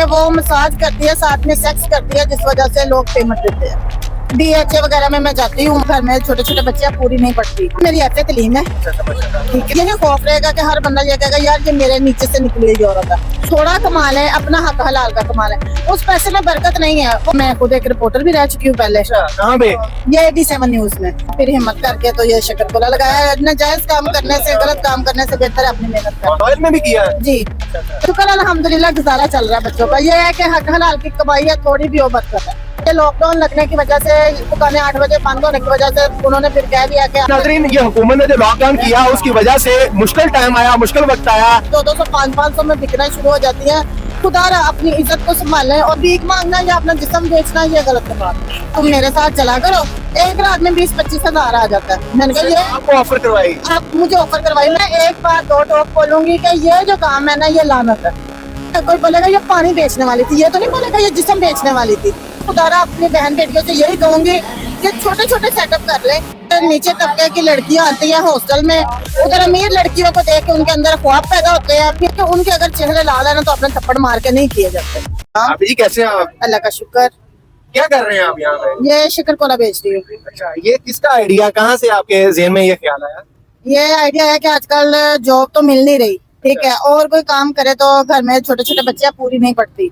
वो मसाज करती है, साथ में सेक्स करती है, जिस वजह से लोग पेमेंट देते हैं। DHA वगैरह में मैं जाती हूँ, घर में छोटे छोटे बच्चे पूरी नहीं पढ़ती। मेरी ऐसे तलीम है, ठीक है। ये खौफ रहेगा कि हर बंदा ये कहेगा यार ये मेरे नीचे से निकली हुई औरत है। थोड़ा कमाल है, अपना हक हलाल का कमाल है, उस पैसे में बरकत नहीं है। मैं खुद एक रिपोर्टर भी रह चुकी हूँ पहले। कहाँ पे? ये 87 न्यूज में। फिर हिम्मत करके तो ये शकरकोला लगाया। नाजायज काम करने से, गलत काम करने से बेहतर है अपनी मेहनत करना। ऑयल में भी किया है जी, शुक्र अल्हम्दुलिल्लाह गुजारा चल रहा है बच्चों का। ये है कि हक हलाल की कमाई है, थोड़ी भी हो बरकत है। ये लॉकडाउन लगने की वजह से, दुकानें 8 बजे बंद होने की वजह से उन्होंने फिर कह दिया कि नाज़रीन, ये हुकूमत ने जो लॉकडाउन किया उसकी वजह से मुश्किल टाइम आया, मुश्किल वक्त आया। 200 500 में बिकना शुरू हो जाती है। खुदा अपनी इज्जत को संभालें, और भीख मांगना या अपना जिस्म बेचना ये गलत बात है। तुम मेरे साथ चला करो, एक रात में 20-25 हजार आ जाता है। मैंने कहा ये आपको ऑफर करवाई? आप मुझे ऑफर करवाई। मैं एक बार 2 टॉप बोलूंगी कि ये जो काम है ना ये लानत है। कोई बोलेगा ये पानी बेचने वाली थी, ये तो नहीं बोलेगा ये जिस्म बेचने वाली थी। खुदारा अपनी बहन बेटियों से यही कहूंगी कि छोटे छोटे सेटअप कर ले। नीचे तबके की लड़कियां आती हैं हॉस्टल में, उधर अमीर लड़कियों को देख के उनके अंदर ख्वाब पैदा होते हैं, फिर उनके अगर चेहरे लाल है ना तो अपने थप्पड़ मार के नहीं किए जाते। अभी कैसे हैं आप? अल्लाह का शुक्र। क्या कर रहे हैं आप यहाँ पे? ये शकरकोला बेच रही हूँ। अच्छा, ये किसका आइडिया, कहाँ से आपके ज़हन में ये ख्याल आया? ये आइडिया है कि आजकल जॉब तो मिल नहीं रही, ठीक है, और कोई काम करे तो घर में छोटे छोटे बच्चे पूरी नहीं पड़ती,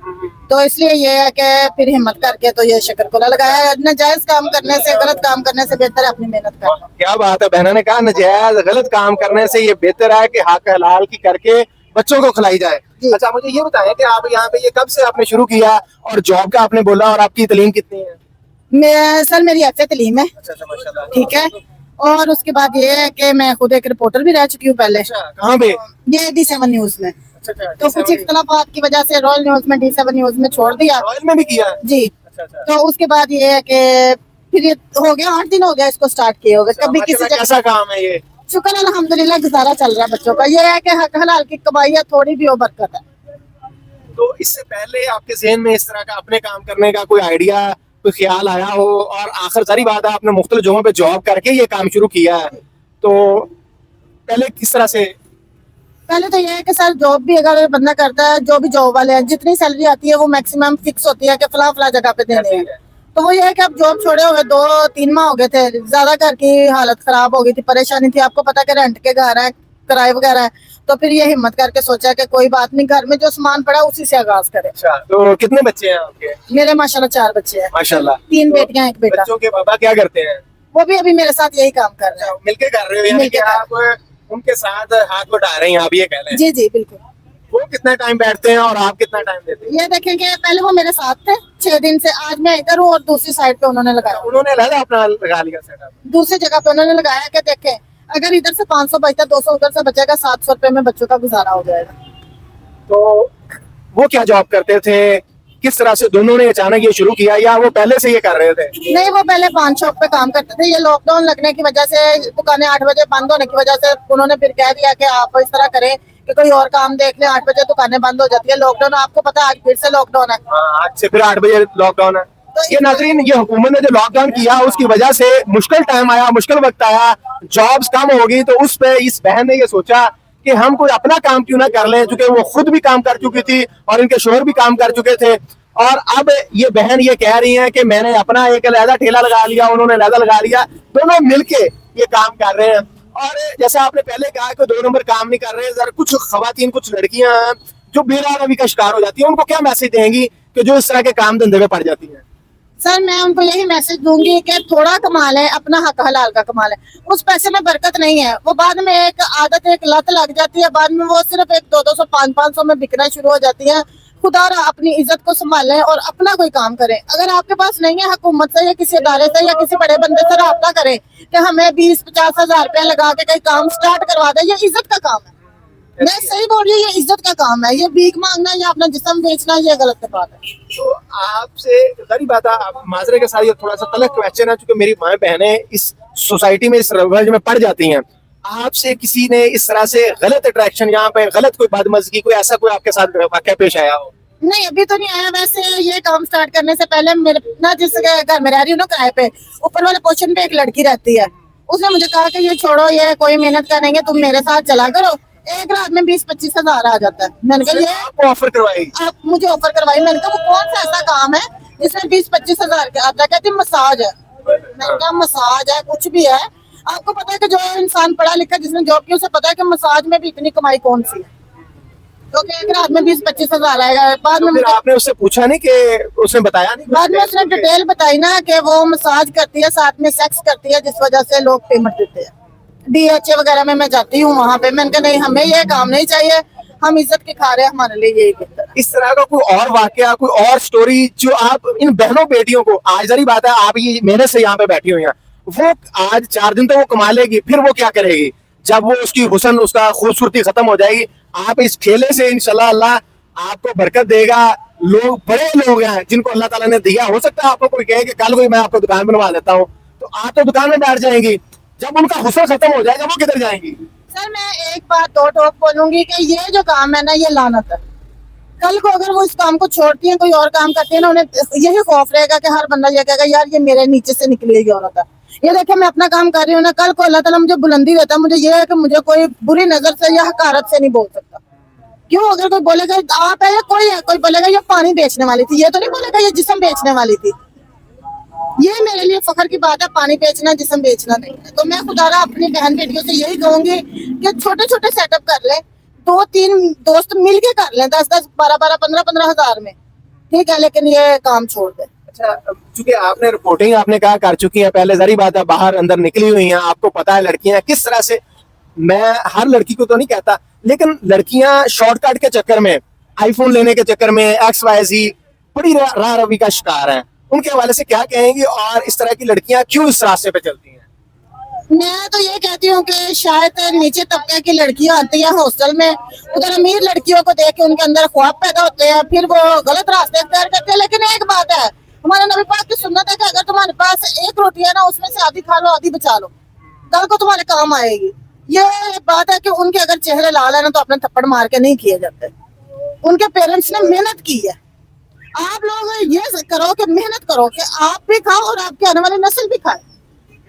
तो इसलिए ये है कि फिर हिम्मत करके तो ये शकरकोला लगाया। नाजायज काम करने से, गलत काम करने से बेहतर है अपनी मेहनत करना। क्या बात है, बहना ने कहा नाजायज गलत काम करने से ये बेहतर है कि हक हलाल की करके बच्चों को खिलाई जाए। अच्छा, मुझे ये बताएं कि आप यहाँ पे ये कब से आपने शुरू किया, और जॉब का आपने बोला, और आपकी तालीम कितनी है? मैं सर मेरी ऐसे तालीम है, अच्छा, ठीक है, और उसके बाद ये है कि मैं खुद एक रिपोर्टर भी रह चुकी हूँ पहले। कहाँ पे? ये 87 न्यूज में। तो कुछ इख्तलाफात की वजह से रॉयल न्यूज में, D7 न्यूज में छोड़ दिया। रॉयल में भी किया है? जी। तो उसके बाद ये है कि फिर ये हो गया 8 दिन हो गया इसको स्टार्ट किए हुए। कभी किसी जगह कैसा काम है ये? शुक्र अल्हम्दुलिल्लाह गुजारा चल रहा है बच्चों का। ये है कि हक हलाल की कमाई है, थोड़ी भी हो बरकत है। तो इससे पहले आपके ज़हन में इस तरह का अपने काम करने का कोई आइडिया, कोई ख्याल आया हो, और आखिर सारी बात है आपने मुख्तलिफ जगहों पे जॉब करके ये काम शुरू किया है, तो पहले किस तरह से? पहले तो ये है कि सर जॉब भी अगर बंदा करता है, जो भी जॉब वाले हैं, जितनी सैलरी आती है वो मैक्सिमम फिक्स होती है कि फला फला जगह पे देने हैं। तो वो ये है कि अब जॉब छोड़े हुए 2-3 माह हो गए थे, ज्यादा घर की हालत खराब हो गई थी, परेशानी थी। आपको पता कि रेंट के घर है, किराए वगैरह है, तो फिर ये हिम्मत करके सोचा कि कोई बात नहीं, घर में जो सामान पड़ा उसी से आगाज करे। अच्छा, तो कितने बच्चे हैं आपके? मेरे माशाल्लाह 4 बच्चे हैं। माशाल्लाह। 3 बेटियां 1 बेटा। बच्चों के बाबा क्या करते हैं? वो भी अभी मेरे साथ यही काम कर रहे हैं। मिलके कर रहे हो, यानी कि आप उनके साथ हाथ बटा रहे हैं, आप ये कह रहे हैं? जी जी बिल्कुल। वो कितना टाइम बैठते हैं और आप कितना टाइम देते हैं? ये देखेंगे, पहले वो मेरे साथ थे 6 दिन से, आज मैं इधर हूँ और दूसरी साइड पे उन्होंने लगाया। उन्होंने अलग अपना लगा लिया सेटअप? दूसरी जगह पे उन्होंने लगाया कि देखें अगर इधर से 500 बचता, 200 उधर से बचेगा, 700 रुपए में बच्चों का गुजारा हो जाएगा। तो वो क्या जॉब करते थे, किस तरह से दोनों ने अचानक ये शुरू किया, या वो पहले से ये कर रहे थे? नहीं, वो पहले पान शॉप पे काम करते थे। ये लॉकडाउन लगने की वजह से, दुकानें 8 बजे बंद होने की वजह से उन्होंने फिर कह दिया कि आप इस तरह करें कि कोई और काम देख लें। 8 बजे दुकानें बंद हो जाती है। लॉकडाउन आपको पता है, आज फिर से लॉकडाउन है। आज से फिर 8 बजे लॉकडाउन है। ये नाज़रीन, ये हुकूमत ने जो लॉकडाउन किया उसकी वजह से मुश्किल टाइम आया, मुश्किल वक्त आया, जॉब्स कम होगी, तो उस पे इस बहन ने ये सोचा कि हम कोई अपना काम क्यों ना कर लें, क्योंकि वो खुद भी काम कर चुकी थी और इनके शोहर भी काम कर चुके थे। और अब ये बहन ये कह रही है कि मैंने अपना एक अलग ठेला लगा लिया, उन्होंने अलग लगा लिया, दोनों मिलके ये काम कर रहे हैं। और जैसे आपने पहले कहा कि 2 नंबर काम नहीं कर रहे, जरा कुछ खवातीन, कुछ लड़कियां जो बेरामी का शिकार हो जाती हैं, उनको क्या मैसेज देंगी कि जो इस तरह के काम धंधे में पड़ जाती हैं? सर मैं उनको यही मैसेज दूंगी कि थोड़ा कमाल है, अपना हक हलाल का कमाल है, उस पैसे में बरकत नहीं है। वो बाद में एक आदत, एक लत लग जाती है, बाद में वो सिर्फ एक 200 500 में बिकना शुरू हो जाती है। खुदा अपनी इज्जत को संभालें और अपना कोई काम करें। अगर आपके पास नहीं है, हुकूमत से या किसी अदारे से या किसी बड़े बंदे से राब्ता करें कि हमें 20-50 हजार रुपया लगा के कहीं काम स्टार्ट करवा दे। ये इज्जत का काम है, मैं सही बोल रही हूँ, ये इज्जत का काम है। ये भीख मांगना या अपना जिस्म बेचना ये गलत बात है। तो आपसे गरीब बात है, माजरे के साथ ये थोड़ा सा तलख क्वेश्चन है, क्योंकि मेरी माएँ बहनें इस सोसाइटी में, इस रवाज में पड़ जाती हैं। आपसे किसी ने इस तरह से गलत अट्रैक्शन, यहाँ पे गलत कोई बदमज़गी, कोई ऐसा कोई आपके साथ वाक़या पेश आया हो? नहीं, अभी तो नहीं आया। वैसे ये काम स्टार्ट करने से पहले मेरे ना, जिस घर में रह रही हूँ ना किराए पे, ऊपर वाले पोर्शन पे एक लड़की रहती है। उसने मुझे कहा कि ये छोड़ो, ये कोई मेहनत का नहीं है, तुम मेरे साथ चला करो, एक रात में 20-25 हजार आ जाता है। मैंने कहा ये आपको ऑफर करवाई? आप मुझे ऑफर करवाई। मैंने कहा वो कौन सा ऐसा काम है जिसमें 20-25 हजार के आता है? कहती मसाज है। मैंने कहा मसाज है कुछ भी है, आपको पता है कि जो इंसान पढ़ा लिखा जिसने जॉब की उसे पता है कि मसाज में भी इतनी कमाई कौन सी है, क्योंकि एक रात में 20-25 हजार आएगा। बाद में फिर आपने उससे पूछा नहीं कि उसने बताया नहीं? बाद में उसने डिटेल बताई ना कि वो मसाज करती है साथ में सेक्स करती है, जिस वजह से लोग पेमेंट देते हैं। DHA वगैरह में मैं जाती हूँ वहाँ पे। मैंने कहा नहीं हमें ये काम नहीं चाहिए, हम इज्जत के खा रहे हैं, हमारे लिए यही बेहतर है। इस तरह का कोई और वाकया, कोई और स्टोरी जो आप इन बहनों बेटियों को, आज जरी बात है आप ये मेहनत से यहाँ पे बैठी हुई हैं, वो आज 4 दिन तो वो कमा लेगी, फिर वो क्या करेगी जब वो उसकी हुस्न, उसका खूबसूरती खत्म हो जाएगी? आप इस ठेले से इंशाल्लाह अल्लाह आपको बरकत देगा। लोग, बड़े लोग हैं जिनको अल्लाह ताला ने दिया, हो सकता है आपको कोई कहे कि कल कोई मैं आपको दुकान बनवा देता हूँ, तो आप तो दुकान में बैठ जाएंगी, जब उनका हुस्न खत्म हो जाएगा वो किधर जाएंगी? सर मैं एक बात दो टोक बोलूंगी कि ये जो काम है ना ये लानत है। कल को अगर वो इस काम को छोड़ती है कोई और काम करती है ना, उन्हें यही खौफ रहेगा कि हर बंदा ये कहेगा यार ये मेरे नीचे से निकली हुई औरत है। ये देखे मैं अपना काम कर रही हूँ ना, कल को अल्लाह ताला मुझे बुलंदी देता है, मुझे ये है कि मुझे कोई बुरी नजर से या हकारत से नहीं बोल सकता। क्यों? अगर कोई बोलेगा आप है या कोई है, कोई बोलेगा ये पानी बेचने वाली थी, ये तो नहीं बोलेगा ये जिस्म बेचने वाली थी। ये मेरे लिए फखर की बात है, पानी बेचना जिस्म बेचना नहीं है। तो मैं खुदारा अपनी बहन बेटियों से यही कहूंगी कि छोटे छोटे सेटअप कर ले, 2-3 दोस्त मिल के कर लें, 10-10, 12-12, 15-15 हजार में, ठीक है, लेकिन ये काम छोड़ दे। अच्छा, चूंकि आपने रिपोर्टिंग आपने कहा कर चुकी है पहले, जरी बात है बाहर अंदर निकली हुई हैं, आपको पता है लड़कियां किस तरह से, मैं हर लड़की को तो नहीं कहता, लेकिन लड़कियां शॉर्टकट के चक्कर में, आईफोन लेने के चक्कर में XYZ बड़ी राह रवी का शिकार हैं। उनके हवाले से क्या कहेंगी, और इस तरह की लड़कियां क्यों इस रास्ते पे चलती हैं? मैं तो ये कहती हूँ कि शायद नीचे तबके की लड़कियां आती हैं हॉस्टल में, उधर अमीर लड़कियों को देख के उनके अंदर ख्वाब पैदा होते हैं, फिर वो गलत रास्ते इख्तियार करते हैं। लेकिन एक बात है, हमारे नबी पाक की सुन्नत है कि अगर तुम्हारे पास एक रोटी है ना, उसमें से आधी खा लो आधी बचा लो, कल को तुम्हारे काम आएगी। ये बात है कि उनके अगर चेहरे लाल है ना तो अपने थप्पड़ मार के नहीं किए जाते, उनके पेरेंट्स ने मेहनत की है। आप लोग ये करो कि मेहनत करो कि आप भी खाओ और आपकी आने वाली नस्ल भी खाए।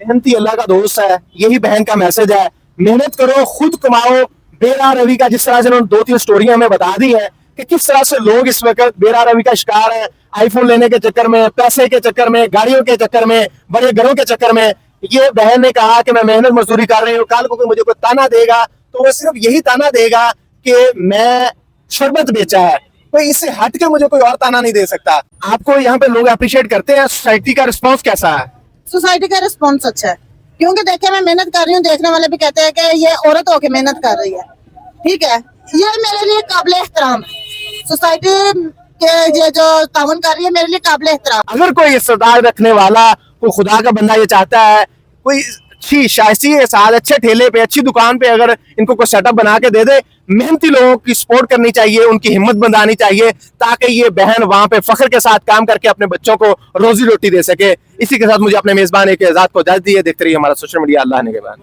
मेहनती अल्लाह का दोस्त है, यही बहन का मैसेज है। मेहनत करो, खुद कमाओ। बेरा रवि का जिस तरह से उन्होंने 2-3 स्टोरियां हमें बता दी है कि किस तरह से लोग इस वक्त बेरा रवि का शिकार हैं, आईफोन लेने के चक्कर में, पैसे के चक्कर में, गाड़ियों के चक्कर में, बड़े घरों के चक्कर में। ये बहन ने कहा कि मैं मेहनत मजदूरी कर रही हूँ, कल को कोई मुझे कोई ताना देगा तो वो सिर्फ यही ताना देगा कि मैं शरबत बेचा है, कोई इससे हट के मुझे कोई और ताना नहीं दे सकता। आपको यहाँ पे लोग अप्रिशिएट करते हैं, सोसाइटी का रिस्पॉन्स कैसा है? सोसाइटी का रिस्पॉन्स अच्छा है, क्योंकि देखिए मैं मेहनत कर रही हूँ, देखने वाले भी कहते हैं कि ये औरत होके मेहनत कर रही है, ठीक है, ये मेरे लिए काबिल एहतराम है। सोसाइटी के ये जो तावन कर रही है मेरे लिए काबिल एहतराम। अगर कोई इस्तेदार रखने वाला, कोई खुदा का बंदा ये चाहता है, कोई अच्छी शाइस्ती के साथ अच्छे ठेले पे, अच्छी दुकान पे अगर इनको कोई सेटअप बना के दे दे, मेहनती लोगों की सपोर्ट करनी चाहिए, उनकी हिम्मत बंधानी चाहिए, ताकि ये बहन वहां पे फख्र के साथ काम करके अपने बच्चों को रोजी रोटी दे सके। इसी के साथ मुझे अपने मेजबान एक आजाद को इजाजत दी है। देखते रहिए हमारा सोशल मीडिया। अल्लाह ने के बाद।